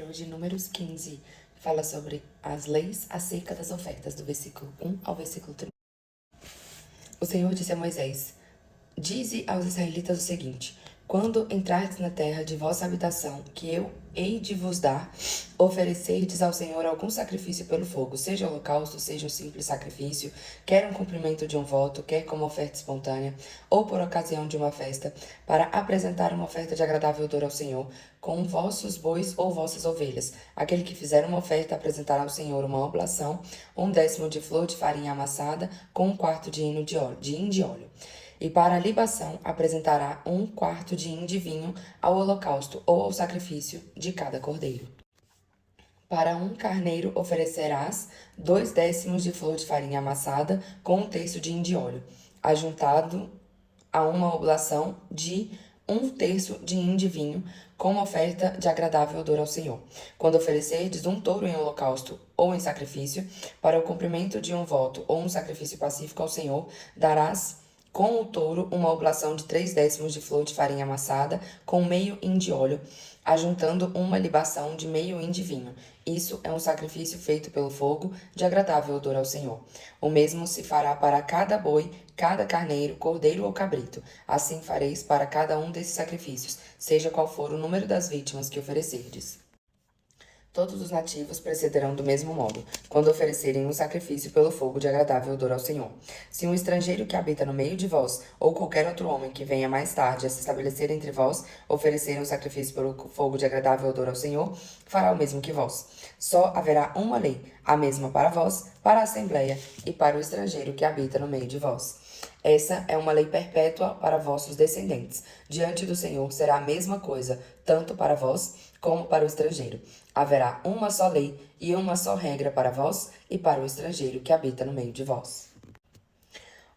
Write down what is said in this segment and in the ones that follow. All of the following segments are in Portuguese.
Hoje, Números 15 fala sobre as leis acerca das ofertas, do versículo 1 ao versículo 30. O Senhor disse a Moisés: Dize aos israelitas o seguinte: quando entrardes na terra de vossa habitação, que eu hei de vos dar, oferecerdes ao Senhor algum sacrifício pelo fogo, seja holocausto, seja um simples sacrifício, quer um cumprimento de um voto, quer como oferta espontânea, ou por ocasião de uma festa, para apresentar uma oferta de agradável odor ao Senhor, com vossos bois ou vossas ovelhas. Aquele que fizer uma oferta apresentará ao Senhor uma oblação, 1/10 de flor de farinha amassada, com 1/4 de hin de óleo. E para a libação apresentará 1/4 de hin de vinho ao holocausto ou ao sacrifício de cada cordeiro. Para um carneiro oferecerás 2/10 de flor de farinha amassada com 1/3 de hin de óleo, ajuntado a uma oblação de 1/3 de hin de vinho, como oferta de agradável odor ao Senhor. Quando oferecerdes um touro em holocausto ou em sacrifício, para o cumprimento de um voto ou um sacrifício pacífico ao Senhor, darás com o touro uma oblação de 3/10 de flor de farinha amassada, com meio hin de óleo, ajuntando uma libação de meio hin de vinho. Isso é um sacrifício feito pelo fogo, de agradável odor ao Senhor. O mesmo se fará para cada boi, cada carneiro, cordeiro ou cabrito. Assim fareis para cada um desses sacrifícios, seja qual for o número das vítimas que oferecerdes. Todos os nativos procederão do mesmo modo, quando oferecerem um sacrifício pelo fogo de agradável odor ao Senhor. Se um estrangeiro que habita no meio de vós, ou qualquer outro homem que venha mais tarde a se estabelecer entre vós, oferecer um sacrifício pelo fogo de agradável odor ao Senhor, fará o mesmo que vós. Só haverá uma lei, a mesma para vós, para a Assembleia e para o estrangeiro que habita no meio de vós. Essa é uma lei perpétua para vossos descendentes. Diante do Senhor será a mesma coisa, tanto para vós como para o estrangeiro. Haverá uma só lei e uma só regra para vós e para o estrangeiro que habita no meio de vós.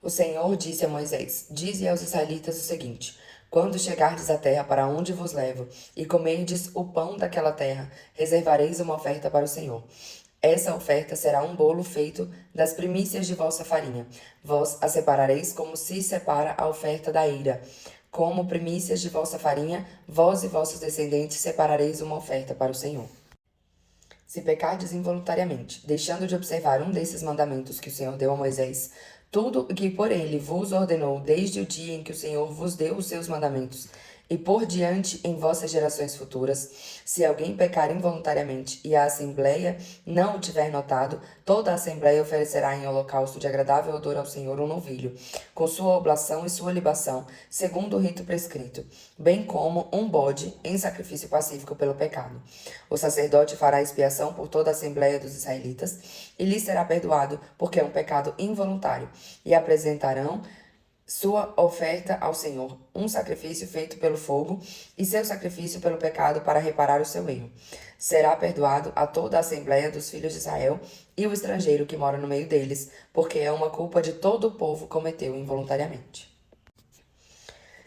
O Senhor disse a Moisés: Dize aos israelitas o seguinte: quando chegardes à terra para onde vos levo, e comerdes o pão daquela terra, reservareis uma oferta para o Senhor. Essa oferta será um bolo feito das primícias de vossa farinha. Vós a separareis como se separa a oferta da eira. Como primícias de vossa farinha, vós e vossos descendentes separareis uma oferta para o Senhor. Se pecardes involuntariamente, deixando de observar um desses mandamentos que o Senhor deu a Moisés, tudo o que por ele vos ordenou desde o dia em que o Senhor vos deu os seus mandamentos, e por diante em vossas gerações futuras, se alguém pecar involuntariamente e a Assembleia não o tiver notado, toda a Assembleia oferecerá em holocausto de agradável odor ao Senhor um novilho, com sua oblação e sua libação, segundo o rito prescrito, bem como um bode em sacrifício pacífico pelo pecado. O sacerdote fará expiação por toda a Assembleia dos israelitas, e lhe será perdoado, porque é um pecado involuntário, e apresentarão sua oferta ao Senhor, um sacrifício feito pelo fogo, e seu sacrifício pelo pecado para reparar o seu erro. Será perdoado a toda a Assembleia dos filhos de Israel e o estrangeiro que mora no meio deles, porque é uma culpa de todo o povo cometeu involuntariamente.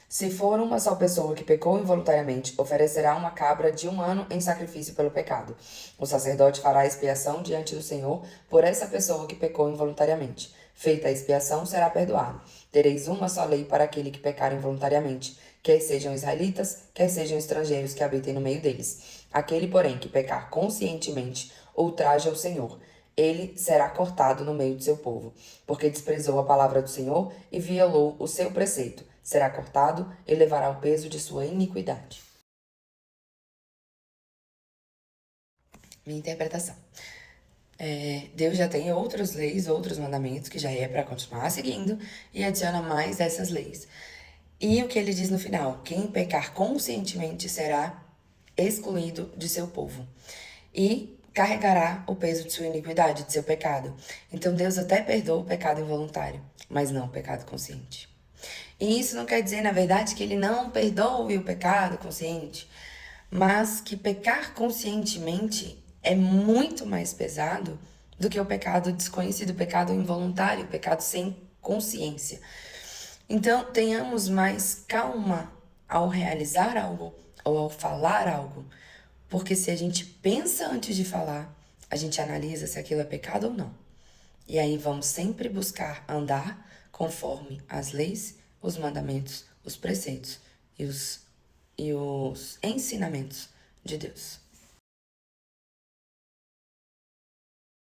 Se for uma só pessoa que pecou involuntariamente, oferecerá uma cabra de 1 ano em sacrifício pelo pecado. O sacerdote fará expiação diante do Senhor por essa pessoa que pecou involuntariamente. Feita a expiação, será perdoado. Tereis uma só lei para aquele que pecar involuntariamente, quer sejam israelitas, quer sejam estrangeiros que habitem no meio deles. Aquele, porém, que pecar conscientemente, ultraja o Senhor. Ele será cortado no meio de seu povo, porque desprezou a palavra do Senhor e violou o seu preceito. Será cortado e levará o peso de sua iniquidade. Minha interpretação. Deus já tem outras leis, outros mandamentos que já é para continuar seguindo e adiciona mais essas leis. E o que ele diz no final? Quem pecar conscientemente será excluído de seu povo e carregará o peso de sua iniquidade, de seu pecado. Então Deus até perdoa o pecado involuntário, mas não o pecado consciente. E isso não quer dizer, na verdade, que ele não perdoe o pecado consciente, mas que pecar conscientemente é muito mais pesado do que o pecado desconhecido, o pecado involuntário, o pecado sem consciência. Então, tenhamos mais calma ao realizar algo ou ao falar algo, porque se a gente pensa antes de falar, a gente analisa se aquilo é pecado ou não. E aí vamos sempre buscar andar conforme as leis, os mandamentos, os preceitos e os ensinamentos de Deus.